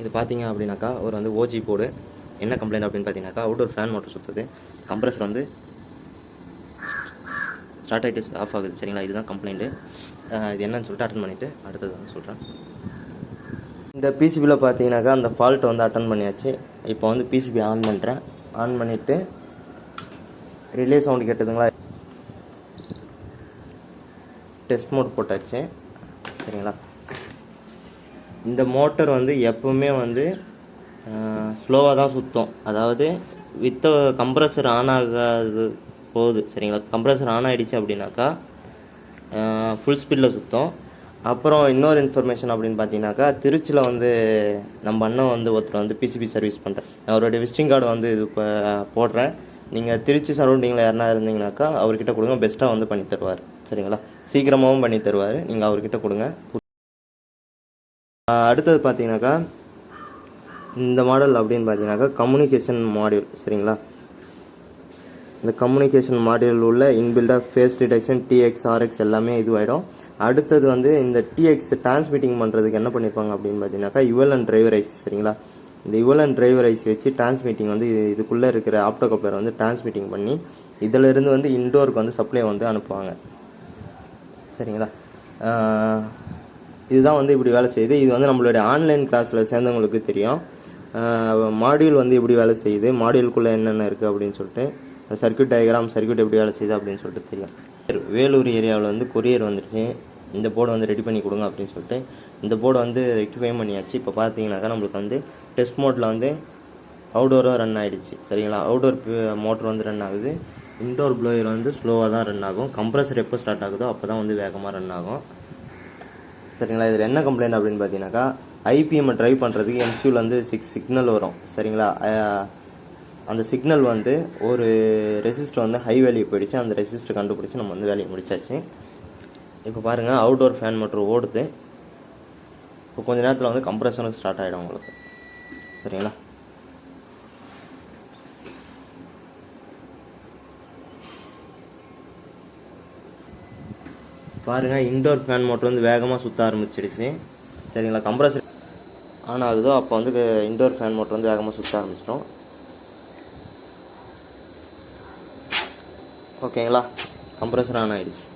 இது பார்த்தீங்க அப்படின்னாக்கா ஒரு வந்து ஓஜி போர்டு. என்ன கம்ப்ளைண்ட் அப்படின்னு பார்த்தீங்கன்னாக்கா அவுட்டோர் ஃபேன் மோட்டர் சுற்றுது, கம்ப்ரஸர் வந்து ஸ்டார்ட் ஆகிட்டு ஆஃப் ஆகுது. சரிங்களா, இதுதான் கம்ப்ளைண்ட்டு. இது என்னன்னு சொல்லிட்டு அட்டன் பண்ணிவிட்டு அடுத்தது வந்து சொல்கிறேன். இந்த பிசிபியில் பார்த்தீங்கன்னாக்கா அந்த ஃபால்ட்டை வந்து அட்டன் பண்ணியாச்சு. இப்போ வந்து பிசிபி ஆன் பண்ணுறேன். ஆன் பண்ணிவிட்டு ரிலே சவுண்டு கேட்டதுங்களா, டெஸ்ட் மோட் போட்டாச்சு. சரிங்களா, இந்த மோட்டர் வந்து எப்பவுமே வந்து ஸ்லோவாக தான் சுற்றும். அதாவது வித்த கம்ப்ரஸர் ஆன் ஆகாது போகுது. சரிங்களா, கம்ப்ரஸர் ஆன் ஆகிடுச்சு அப்படின்னாக்கா ஃபுல் ஸ்பீடில் சுற்றும். அப்புறம் இன்னொரு இன்ஃபர்மேஷன் அப்படின்னு பார்த்தீங்கன்னாக்கா, திருச்சியில் வந்து நம்ம அண்ணன் வந்து ஒருத்தர் வந்து பிசிபி சர்வீஸ் பண்ணுறேன். அவருடைய விசிட்டிங் கார்டு வந்து இது போடுறேன். நீங்கள் திருச்சி சரௌண்டிங்கில் யாருனா இருந்தீங்கன்னாக்கா அவர்கிட்ட கொடுங்க, பெஸ்ட்டாக வந்து பண்ணி தருவார். சரிங்களா, சீக்கிரமாகவும் பண்ணி தருவார். நீங்கள் அவர்கிட்ட கொடுங்க. அடுத்தது பார்த்தீங்கன்னாக்கா இந்த மாடல் அப்படின்னு பார்த்தீங்கன்னாக்கா கம்யூனிகேஷன் மாடியூல். சரிங்களா, இந்த கம்யூனிகேஷன் மாடியூல் உள்ள இன்பில்டாக ஃபேஸ் டிடெக்ஷன் டிஎக்ஸ் ஆர்எக்ஸ் எல்லாமே இதுவாகிடும். அடுத்தது வந்து இந்த டிஎக்ஸ் டிரான்ஸ்மிட்டிங் பண்ணுறதுக்கு என்ன பண்ணியிருப்பாங்க அப்படின்னு பார்த்தீங்கன்னாக்கா யுவல் அண்ட் டிரைவர் ஐசி. சரிங்களா, இந்த யுவல் அண்ட் டிரைவர் ஐசி வச்சு டிரான்ஸ்மிட்டிங் வந்து இதுக்குள்ளே இருக்கிற ஆப்டோகப்ளர் வந்து டிரான்ஸ்மிட்டிங் பண்ணி இதிலிருந்து வந்து இன்டோருக்கு வந்து சப்ளை வந்து அனுப்புவாங்க. சரிங்களா, இதுதான் வந்து இப்படி வேலை செய்யுது. இது வந்து நம்மளுடைய ஆன்லைன் கிளாஸில் சேர்ந்தவங்களுக்கு தெரியும். மாடியூல் வந்து எப்படி வேலை செய்யுது, மாடியூலுக்குள்ளே என்னென்ன இருக்குது அப்படின்னு சொல்லிட்டு, சர்க்யூட் டயக்ராம், சர்க்யூட் எப்படி வேலை செய்யுது அப்படின்னு சொல்லிட்டு தெரியும். வேலூர் ஏரியாவில் வந்து கொரியர் வந்துடுச்சு, இந்த போர்டை வந்து ரெடி பண்ணி கொடுங்க அப்படின்னு சொல்லிட்டு இந்த போர்டை வந்து ரெக்டிஃபை பண்ணியாச்சு. இப்போ பார்த்தீங்கன்னாக்கா நம்மளுக்கு வந்து டெஸ்ட் மோட்டில் வந்து அவுடோராக ரன் ஆகிடுச்சு. சரிங்களா, அவுடோர் மோட்டர் வந்து ரன் ஆகுது, இன்டோர் ப்ளோயர் வந்து ஸ்லோவாக தான் ரன் ஆகும். கம்ப்ரஸர் எப்போ ஸ்டார்ட் ஆகுதோ அப்போ தான் வந்து வேகமாக ரன் ஆகும். சரிங்களா, இதில் என்ன கம்ப்ளைண்ட் அப்படின்னு பார்த்தீங்கன்னாக்கா ஐபிஎம்மை ட்ரைவ் பண்ணுறதுக்கு எம்சியூவில் வந்து 6 சிக்னல் வரும். சரிங்களா, அந்த சிக்னல் வந்து ஒரு ரெசிஸ்டர் வந்து ஹை வேல்யூ போயிடுச்சு. அந்த ரெசிஸ்டர் கண்டுபிடிச்சி நம்ம வந்து வேலையை முடிச்சாச்சு. இப்போ பாருங்கள், அவுட்டோர் ஃபேன் மோட்டர் ஓடுது. இப்போ கொஞ்ச நேரத்தில் வந்து கம்ப்ரஸரும் ஸ்டார்ட் ஆகிடும் உங்களுக்கு. சரிங்களா, பாருங்கள், இன்டோர் ஃபேன் மோட்டர் வந்து வேகமாக சுற்ற ஆரம்பிச்சிடுச்சு. சரிங்களா, கம்ப்ரஸர் ஆன் ஆகுதோ அப்போ வந்து இன்டோர் ஃபேன் மோட்டர் வந்து வேகமாக சுற்ற ஆரம்பிச்சிடும். ஓகேங்களா, கம்ப்ரஸர் ஆன் ஆகிடுச்சு.